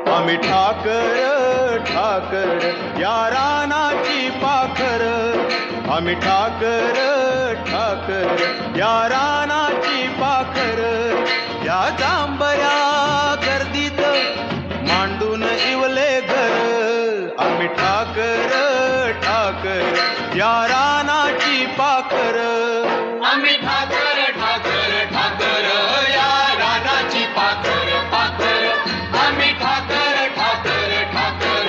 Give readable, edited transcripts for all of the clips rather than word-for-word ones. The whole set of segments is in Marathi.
आम्ही ठाकर ठाकर या रानाची पाखर, आम्ही ठाकर ठाकर या रानाची पाखर, या जांभया गर्दीत मांडून इवले घर, आम्ही ठाकर ठाकर या रानाची पाखर, आम्ही ठाकर ठाकर ठाकर या रानाची पाखर पाखर, आम्ही ठाकर ठाकर ठाकर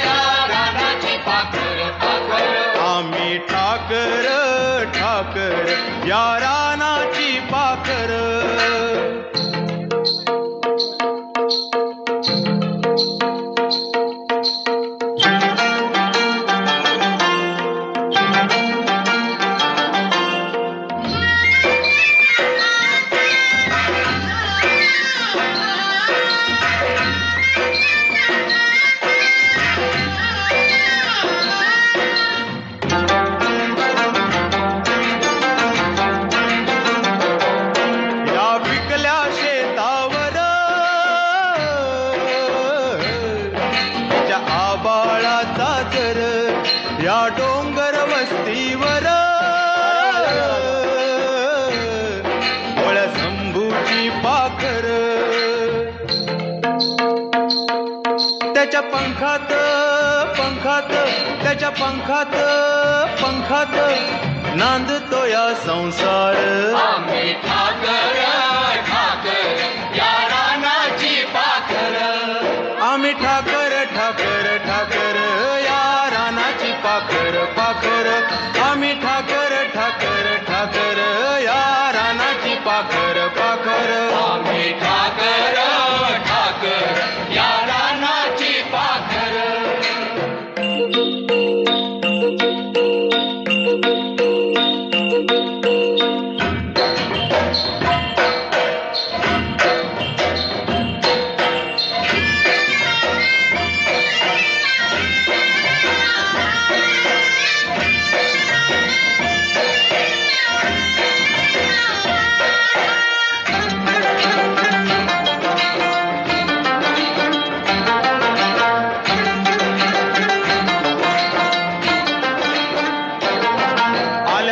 या रानाची पाखर पाखर, आम्ही ठाकर ठाकर या रानाची पाखर. या डोंगर वस्तीवर ओळ्या शंभूची पाखर, त्याच्या पंखात पंखात त्याच्या पंखात पंखात नांदतो या संसार, आम्ही ठाकर ठाकर या रानाची पाखर, आम्ही ठाकर ठाकर ठाकर या रानाची पाखर पाखर, आम्ही ठाकर ठाकर ठाकर या रानाची पाखर पाखर, आम्ही ठाकर ठाकर या रानाची पाखर.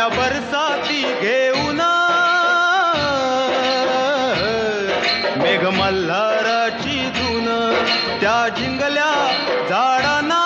बरसाती घेऊन मेघ मल्हाराची धून, त्या जिंगल्या झाडांना